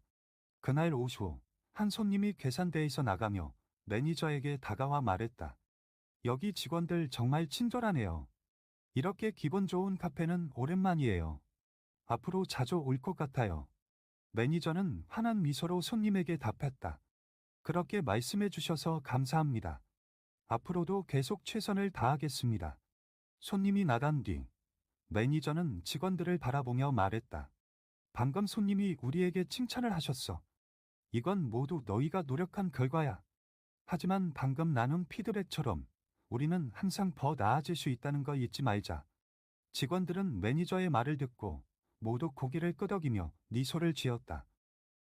그날 오후, 한 손님이 계산대에서 나가며 매니저에게 다가와 말했다. 여기 직원들 정말 친절하네요. 이렇게 기분 좋은 카페는 오랜만이에요. 앞으로 자주 올 것 같아요. 매니저는 환한 미소로 손님에게 답했다. 그렇게 말씀해 주셔서 감사합니다. 앞으로도 계속 최선을 다하겠습니다. 손님이 나간 뒤 매니저는 직원들을 바라보며 말했다. 방금 손님이 우리에게 칭찬을 하셨어. 이건 모두 너희가 노력한 결과야. 하지만 방금 나눈 피드백처럼 우리는 항상 더 나아질 수 있다는 걸 잊지 말자. 직원들은 매니저의 말을 듣고 모두 고개를 끄덕이며 미소를 지었다.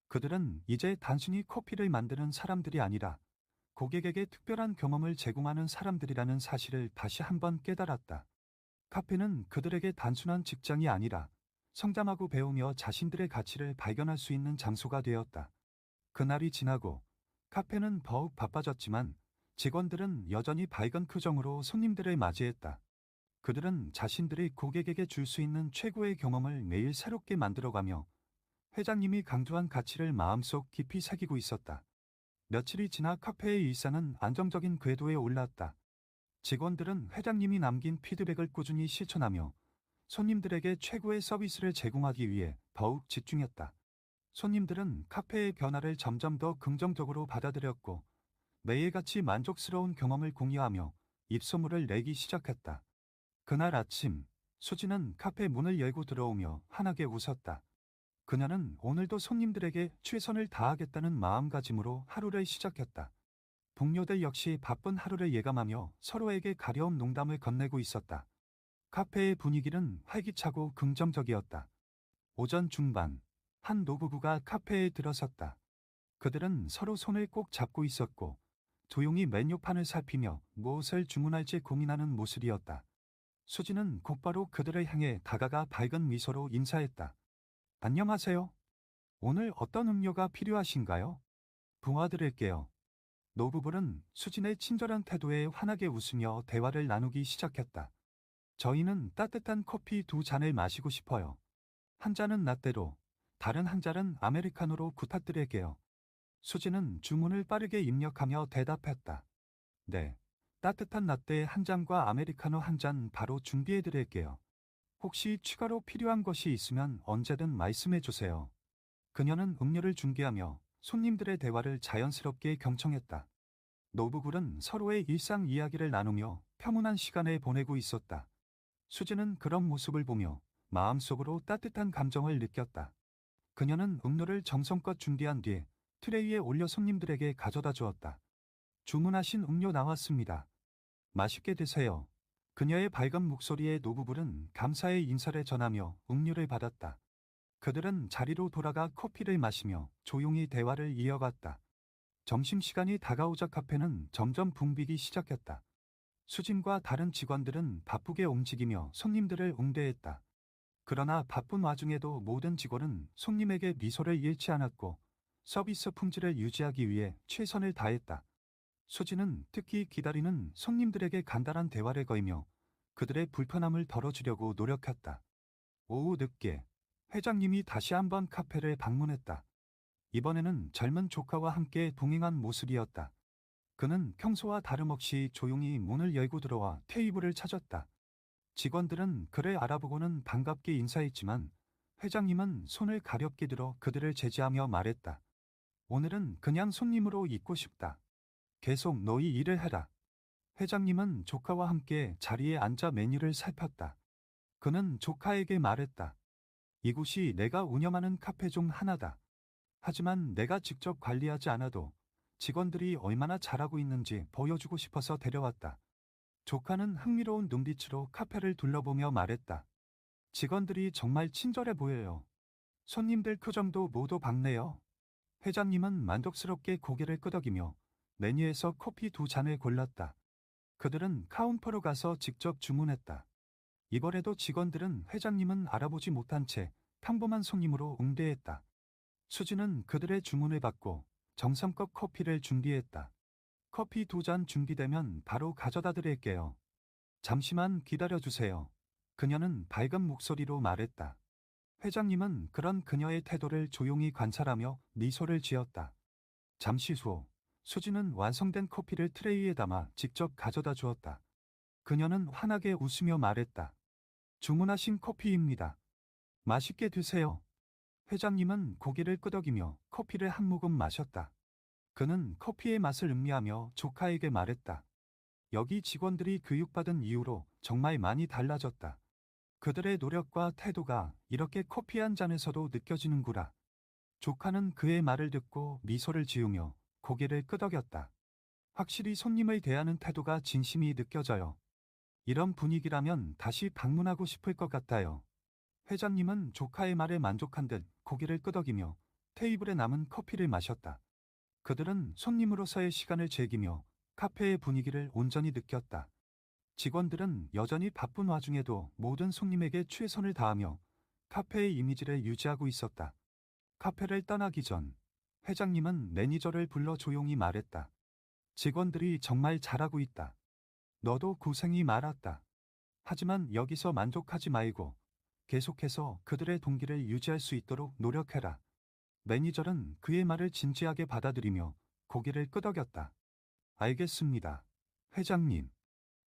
그들은 이제 단순히 커피를 만드는 사람들이 아니라 고객에게 특별한 경험을 제공하는 사람들이라는 사실을 다시 한번 깨달았다. 카페는 그들에게 단순한 직장이 아니라 성장하고 배우며 자신들의 가치를 발견할 수 있는 장소가 되었다. 그날이 지나고 카페는 더욱 바빠졌지만 직원들은 여전히 밝은 표정으로 손님들을 맞이했다. 그들은 자신들이 고객에게 줄 수 있는 최고의 경험을 매일 새롭게 만들어가며 회장님이 강조한 가치를 마음속 깊이 새기고 있었다. 며칠이 지나 카페의 일상은 안정적인 궤도에 올랐다. 직원들은 회장님이 남긴 피드백을 꾸준히 실천하며 손님들에게 최고의 서비스를 제공하기 위해 더욱 집중했다. 손님들은 카페의 변화를 점점 더 긍정적으로 받아들였고 매일같이 만족스러운 경험을 공유하며 입소문을 내기 시작했다. 그날 아침, 수지는 카페 문을 열고 들어오며 환하게 웃었다. 그녀는 오늘도 손님들에게 최선을 다하겠다는 마음가짐으로 하루를 시작했다. 동료들 역시 바쁜 하루를 예감하며 서로에게 가려운 농담을 건네고 있었다. 카페의 분위기는 활기차고 긍정적이었다. 오전 중반, 한 노부부가 카페에 들어섰다. 그들은 서로 손을 꼭 잡고 있었고 조용히 메뉴판을 살피며 무엇을 주문할지 고민하는 모습이었다. 수지는 곧바로 그들을 향해 다가가 밝은 미소로 인사했다. 안녕하세요. 오늘 어떤 음료가 필요하신가요? 도와드릴게요. 노부부는 수진의 친절한 태도에 환하게 웃으며 대화를 나누기 시작했다. 저희는 따뜻한 커피 2잔을 마시고 싶어요. 한 잔은 라떼로, 다른 한 잔은 아메리카노로 부탁드릴게요. 수지는 주문을 빠르게 입력하며 대답했다. 네. 따뜻한 라떼 한 잔과 아메리카노 한 잔 바로 준비해 드릴게요. 혹시 추가로 필요한 것이 있으면 언제든 말씀해 주세요. 그녀는 음료를 준비하며 손님들의 대화를 자연스럽게 경청했다. 노부불은 서로의 일상 이야기를 나누며 평온한 시간을 보내고 있었다. 수지는 그런 모습을 보며 마음속으로 따뜻한 감정을 느꼈다. 그녀는 음료를 정성껏 준비한 뒤 트레이에 올려 손님들에게 가져다 주었다. 주문하신 음료 나왔습니다. 맛있게 드세요. 그녀의 밝은 목소리에 노부불은 감사의 인사를 전하며 음료를 받았다. 그들은 자리로 돌아가 커피를 마시며 조용히 대화를 이어갔다. 점심시간이 다가오자 카페는 점점 붐비기 시작했다. 수진과 다른 직원들은 바쁘게 움직이며 손님들을 응대했다. 그러나 바쁜 와중에도 모든 직원은 손님에게 미소를 잃지 않았고 서비스 품질을 유지하기 위해 최선을 다했다. 수지는 특히 기다리는 손님들에게 간단한 대화를 걸며 그들의 불편함을 덜어주려고 노력했다. 오후 늦게 회장님이 다시 한번 카페를 방문했다. 이번에는 젊은 조카와 함께 동행한 모습이었다. 그는 평소와 다름없이 조용히 문을 열고 들어와 테이블을 찾았다. 직원들은 그를 알아보고는 반갑게 인사했지만 회장님은 손을 가볍게 들어 그들을 제지하며 말했다. 오늘은 그냥 손님으로 있고 싶다. 계속 너희 일을 해라. 회장님은 조카와 함께 자리에 앉아 메뉴를 살폈다. 그는 조카에게 말했다. 이곳이 내가 운영하는 카페 중 하나다. 하지만 내가 직접 관리하지 않아도 직원들이 얼마나 잘하고 있는지 보여주고 싶어서 데려왔다. 조카는 흥미로운 눈빛으로 카페를 둘러보며 말했다. 직원들이 정말 친절해 보여요. 손님들 표정도 모두 밝네요. 회장님은 만족스럽게 고개를 끄덕이며 메뉴에서 커피 2잔을 골랐다. 그들은 카운터로 가서 직접 주문했다. 이번에도 직원들은 회장님은 알아보지 못한 채 평범한 손님으로 응대했다. 수지는 그들의 주문을 받고 정성껏 커피를 준비했다. 커피 2잔 준비되면 바로 가져다 드릴게요. 잠시만 기다려주세요. 그녀는 밝은 목소리로 말했다. 회장님은 그런 그녀의 태도를 조용히 관찰하며 미소를 지었다. 잠시 후, 수지는 완성된 커피를 트레이에 담아 직접 가져다 주었다. 그녀는 환하게 웃으며 말했다. 주문하신 커피입니다. 맛있게 드세요. 회장님은 고개를 끄덕이며 커피를 한 모금 마셨다. 그는 커피의 맛을 음미하며 조카에게 말했다. 여기 직원들이 교육받은 이후로 정말 많이 달라졌다. 그들의 노력과 태도가 이렇게 커피 한 잔에서도 느껴지는구나. 조카는 그의 말을 듣고 미소를 지으며 고개를 끄덕였다. 확실히 손님을 대하는 태도가 진심이 느껴져요. 이런 분위기라면 다시 방문하고 싶을 것 같아요. 회장님은 조카의 말에 만족한 듯 고개를 끄덕이며 테이블에 남은 커피를 마셨다. 그들은 손님으로서의 시간을 즐기며 카페의 분위기를 온전히 느꼈다. 직원들은 여전히 바쁜 와중에도 모든 손님에게 최선을 다하며 카페의 이미지를 유지하고 있었다. 카페를 떠나기 전 회장님은 매니저를 불러 조용히 말했다. 직원들이 정말 잘하고 있다. 너도 고생이 많았다. 하지만 여기서 만족하지 말고 계속해서 그들의 동기를 유지할 수 있도록 노력해라. 매니저는 그의 말을 진지하게 받아들이며 고개를 끄덕였다. 알겠습니다. 회장님.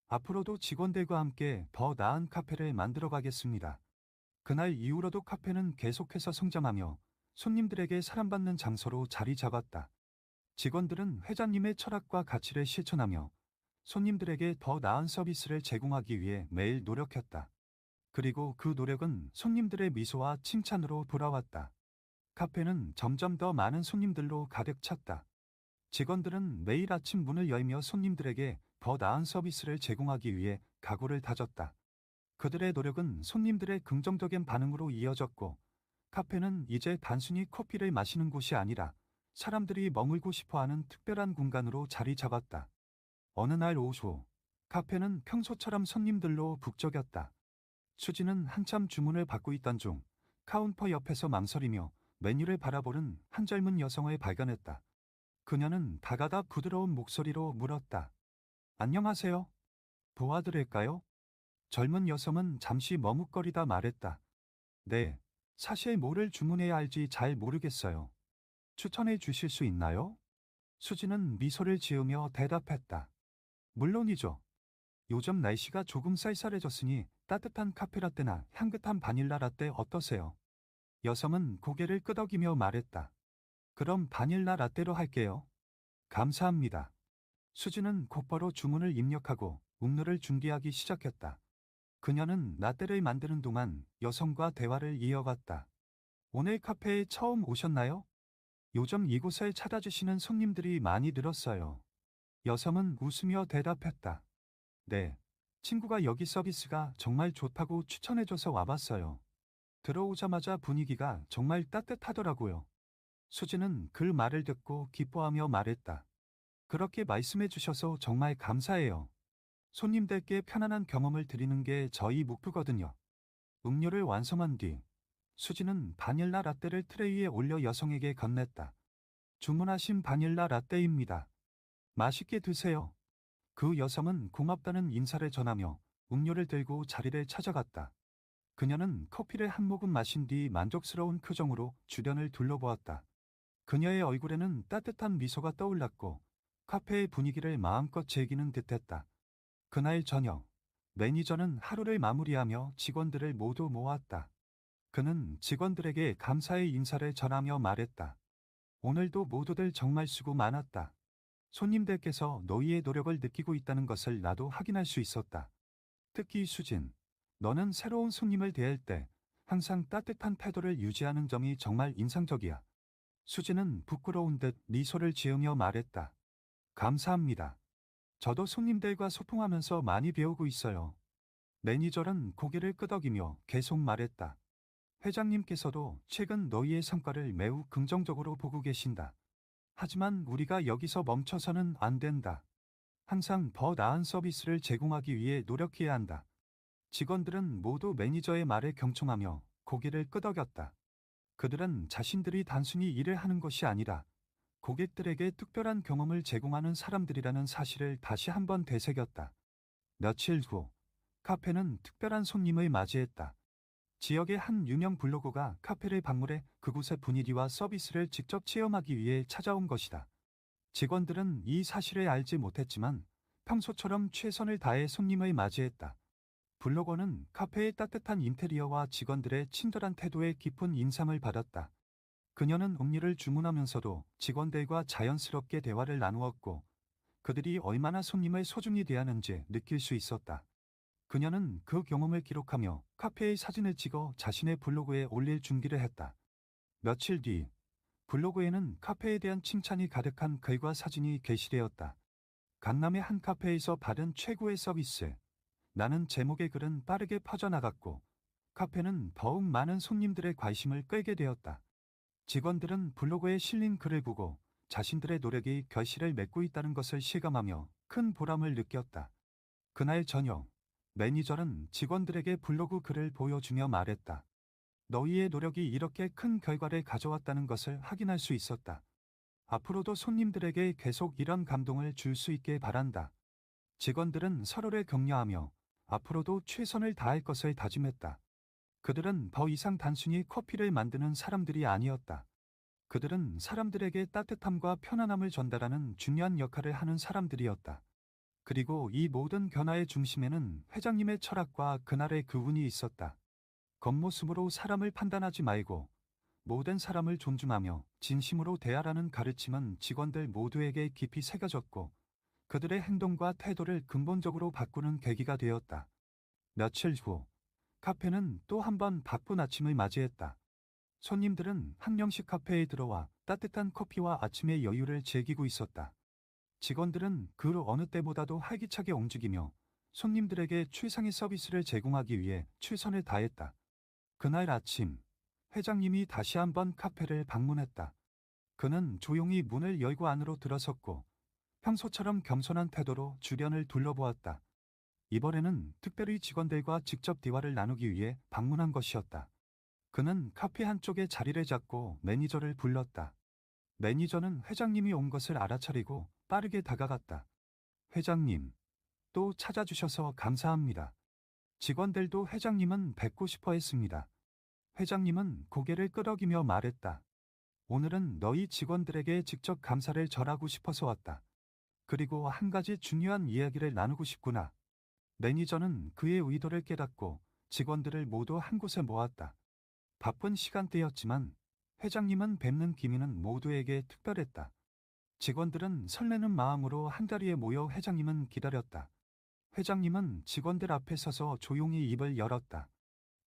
앞으로도 직원들과 함께 더 나은 카페를 만들어 가겠습니다. 그날 이후로도 카페는 계속해서 성장하며 손님들에게 사랑받는 장소로 자리 잡았다. 직원들은 회장님의 철학과 가치를 실천하며 손님들에게 더 나은 서비스를 제공하기 위해 매일 노력했다. 그리고 그 노력은 손님들의 미소와 칭찬으로 돌아왔다. 카페는 점점 더 많은 손님들로 가득 찼다. 직원들은 매일 아침 문을 열며 손님들에게 더 나은 서비스를 제공하기 위해 각오를 다졌다. 그들의 노력은 손님들의 긍정적인 반응으로 이어졌고, 카페는 이제 단순히 커피를 마시는 곳이 아니라 사람들이 머물고 싶어 하는 특별한 공간으로 자리 잡았다. 어느 날 오후, 카페는 평소처럼 손님들로 북적였다. 수지는 한참 주문을 받고 있던 중 카운터 옆에서 망설이며 메뉴를 바라보는 한 젊은 여성을 발견했다. 그녀는 다가다 부드러운 목소리로 물었다. 안녕하세요. 도와드릴까요? 젊은 여성은 잠시 머뭇거리다 말했다. 네, 사실 뭐를 주문해야 할지 잘 모르겠어요. 추천해 주실 수 있나요? 수지는 미소를 지으며 대답했다. 물론이죠. 요즘 날씨가 조금 쌀쌀해졌으니 따뜻한 카페라떼나 향긋한 바닐라 라떼 어떠세요? 여성은 고개를 끄덕이며 말했다. 그럼 바닐라 라떼로 할게요. 감사합니다. 수지는 곧바로 주문을 입력하고 음료를 준비하기 시작했다. 그녀는 라떼를 만드는 동안 여성과 대화를 이어갔다. 오늘 카페에 처음 오셨나요? 요즘 이곳을 찾아주시는 손님들이 많이 늘었어요. 여성은 웃으며 대답했다. 네. 친구가 여기 서비스가 정말 좋다고 추천해줘서 와봤어요. 들어오자마자 분위기가 정말 따뜻하더라고요. 수지는 그 말을 듣고 기뻐하며 말했다. 그렇게 말씀해 주셔서 정말 감사해요. 손님들께 편안한 경험을 드리는 게 저희 목표거든요. 음료를 완성한 뒤 수지는 바닐라 라떼를 트레이에 올려 여성에게 건넸다. 주문하신 바닐라 라떼입니다. 맛있게 드세요. 그 여성은 고맙다는 인사를 전하며 음료를 들고 자리를 찾아갔다. 그녀는 커피를 한 모금 마신 뒤 만족스러운 표정으로 주변을 둘러보았다. 그녀의 얼굴에는 따뜻한 미소가 떠올랐고 카페의 분위기를 마음껏 즐기는 듯했다. 그날 저녁, 매니저는 하루를 마무리하며 직원들을 모두 모았다. 그는 직원들에게 감사의 인사를 전하며 말했다. 오늘도 모두들 정말 수고 많았다. 손님들께서 너희의 노력을 느끼고 있다는 것을 나도 확인할 수 있었다. 특히 수진, 너는 새로운 손님을 대할 때 항상 따뜻한 태도를 유지하는 점이 정말 인상적이야. 수진은 부끄러운 듯 미소를 지으며 말했다. 감사합니다. 저도 손님들과 소통하면서 많이 배우고 있어요. 매니저는 고개를 끄덕이며 계속 말했다. 회장님께서도 최근 너희의 성과를 매우 긍정적으로 보고 계신다. 하지만 우리가 여기서 멈춰서는 안 된다. 항상 더 나은 서비스를 제공하기 위해 노력해야 한다. 직원들은 모두 매니저의 말에 경청하며 고개를 끄덕였다. 그들은 자신들이 단순히 일을 하는 것이 아니라 고객들에게 특별한 경험을 제공하는 사람들이라는 사실을 다시 한번 되새겼다. 며칠 후, 카페는 특별한 손님을 맞이했다. 지역의 한 유명 블로거가 카페를 방문해 그곳의 분위기와 서비스를 직접 체험하기 위해 찾아온 것이다. 직원들은 이 사실을 알지 못했지만 평소처럼 최선을 다해 손님을 맞이했다. 블로거는 카페의 따뜻한 인테리어와 직원들의 친절한 태도에 깊은 인상을 받았다. 그녀는 음료를 주문하면서도 직원들과 자연스럽게 대화를 나누었고, 그들이 얼마나 손님을 소중히 대하는지 느낄 수 있었다. 그녀는 그 경험을 기록하며 카페의 사진을 찍어 자신의 블로그에 올릴 준비를 했다. 며칠 뒤, 블로그에는 카페에 대한 칭찬이 가득한 글과 사진이 게시되었다. 강남의 한 카페에서 받은 최고의 서비스. 나는 제목의 글은 빠르게 퍼져나갔고, 카페는 더욱 많은 손님들의 관심을 끌게 되었다. 직원들은 블로그에 실린 글을 보고 자신들의 노력이 결실을 맺고 있다는 것을 실감하며 큰 보람을 느꼈다. 그날 저녁, 매니저는 직원들에게 블로그 글을 보여주며 말했다. 너희의 노력이 이렇게 큰 결과를 가져왔다는 것을 확인할 수 있었다. 앞으로도 손님들에게 계속 이런 감동을 줄 수 있게 바란다. 직원들은 서로를 격려하며 앞으로도 최선을 다할 것을 다짐했다. 그들은 더 이상 단순히 커피를 만드는 사람들이 아니었다. 그들은 사람들에게 따뜻함과 편안함을 전달하는 중요한 역할을 하는 사람들이었다. 그리고 이 모든 변화의 중심에는 회장님의 철학과 그날의 그분이 있었다. 겉모습으로 사람을 판단하지 말고 모든 사람을 존중하며 진심으로 대하라는 가르침은 직원들 모두에게 깊이 새겨졌고, 그들의 행동과 태도를 근본적으로 바꾸는 계기가 되었다. 며칠 후, 카페는 또 한 번 바쁜 아침을 맞이했다. 손님들은 한 명씩 카페에 들어와 따뜻한 커피와 아침의 여유를 즐기고 있었다. 직원들은 그 어느 때보다도 활기차게 움직이며 손님들에게 최상의 서비스를 제공하기 위해 최선을 다했다. 그날 아침, 회장님이 다시 한번 카페를 방문했다. 그는 조용히 문을 열고 안으로 들어섰고 평소처럼 겸손한 태도로 주변을 둘러보았다. 이번에는 특별히 직원들과 직접 대화를 나누기 위해 방문한 것이었다. 그는 카페 한쪽에 자리를 잡고 매니저를 불렀다. 매니저는 회장님이 온 것을 알아차리고 빠르게 다가갔다. 회장님, 또 찾아주셔서 감사합니다. 직원들도 회장님은 뵙고 싶어 했습니다. 회장님은 고개를 끄덕이며 말했다. 오늘은 너희 직원들에게 직접 감사를 전하고 싶어서 왔다. 그리고 한 가지 중요한 이야기를 나누고 싶구나. 매니저는 그의 의도를 깨닫고 직원들을 모두 한 곳에 모았다. 바쁜 시간대였지만 회장님은 뵙는 기미는 모두에게 특별했다. 직원들은 설레는 마음으로 한자리에 모여 회장님은 기다렸다. 회장님은 직원들 앞에 서서 조용히 입을 열었다.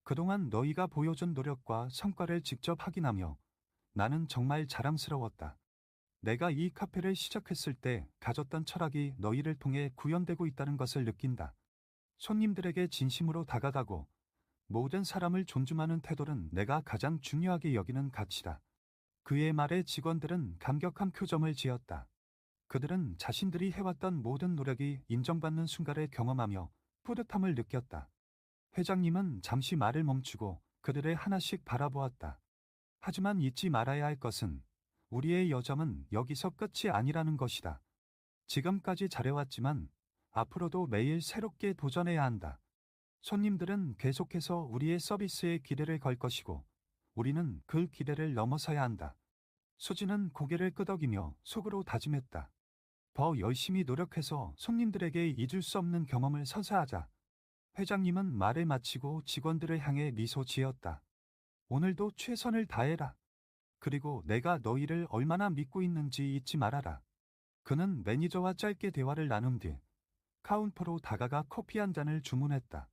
그동안 너희가 보여준 노력과 성과를 직접 확인하며 나는 정말 자랑스러웠다. 내가 이 카페를 시작했을 때 가졌던 철학이 너희를 통해 구현되고 있다는 것을 느낀다. 손님들에게 진심으로 다가가고 모든 사람을 존중하는 태도는 내가 가장 중요하게 여기는 가치다. 그의 말에 직원들은 감격한 표정을 지었다. 그들은 자신들이 해왔던 모든 노력이 인정받는 순간을 경험하며 뿌듯함을 느꼈다. 회장님은 잠시 말을 멈추고 그들을 하나씩 바라보았다. 하지만 잊지 말아야 할 것은 우리의 여정은 여기서 끝이 아니라는 것이다. 지금까지 잘해왔지만 앞으로도 매일 새롭게 도전해야 한다. 손님들은 계속해서 우리의 서비스에 기대를 걸 것이고 우리는 그 기대를 넘어서야 한다. 수지는 고개를 끄덕이며 속으로 다짐했다. 더 열심히 노력해서 손님들에게 잊을 수 없는 경험을 선사하자. 회장님은 말을 마치고 직원들을 향해 미소 지었다. 오늘도 최선을 다해라. 그리고 내가 너희를 얼마나 믿고 있는지 잊지 말아라. 그는 매니저와 짧게 대화를 나눈 뒤 카운터로 다가가 커피 한 잔을 주문했다.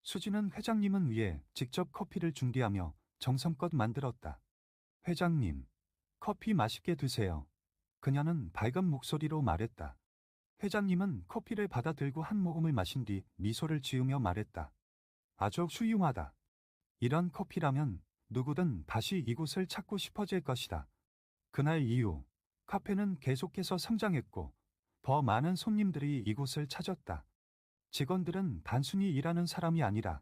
수지는 회장님은 위해 직접 커피를 준비하며 정성껏 만들었다. 회장님, 커피 맛있게 드세요. 그녀는 밝은 목소리로 말했다. 회장님은 커피를 받아 들고 한 모금을 마신 뒤 미소를 지으며 말했다. 아주 훌륭하다. 이런 커피라면 누구든 다시 이곳을 찾고 싶어질 것이다. 그날 이후 카페는 계속해서 성장했고 더 많은 손님들이 이곳을 찾았다. 직원들은 단순히 일하는 사람이 아니라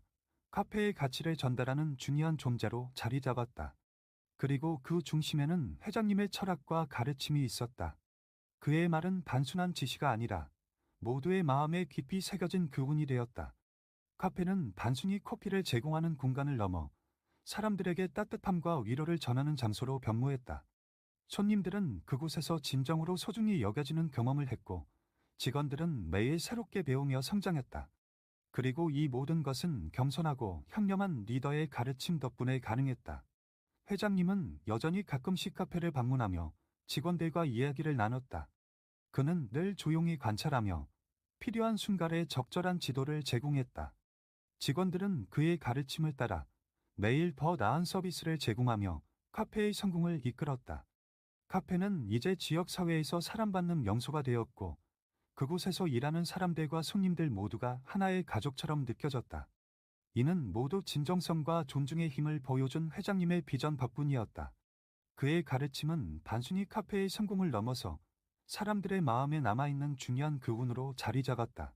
카페의 가치를 전달하는 중요한 존재로 자리 잡았다. 그리고 그 중심에는 회장님의 철학과 가르침이 있었다. 그의 말은 단순한 지시가 아니라 모두의 마음에 깊이 새겨진 교훈이 되었다. 카페는 단순히 커피를 제공하는 공간을 넘어 사람들에게 따뜻함과 위로를 전하는 장소로 변모했다. 손님들은 그곳에서 진정으로 소중히 여겨지는 경험을 했고, 직원들은 매일 새롭게 배우며 성장했다. 그리고 이 모든 것은 겸손하고 현명한 리더의 가르침 덕분에 가능했다. 회장님은 여전히 가끔씩 카페를 방문하며 직원들과 이야기를 나눴다. 그는 늘 조용히 관찰하며 필요한 순간에 적절한 지도를 제공했다. 직원들은 그의 가르침을 따라 매일 더 나은 서비스를 제공하며 카페의 성공을 이끌었다. 카페는 이제 지역 사회에서 사랑받는 명소가 되었고, 그곳에서 일하는 사람들과 손님들 모두가 하나의 가족처럼 느껴졌다. 이는 모두 진정성과 존중의 힘을 보여준 회장님의 비전 덕분이었다. 그의 가르침은 단순히 카페의 성공을 넘어서 사람들의 마음에 남아있는 중요한 교훈으로 자리 잡았다.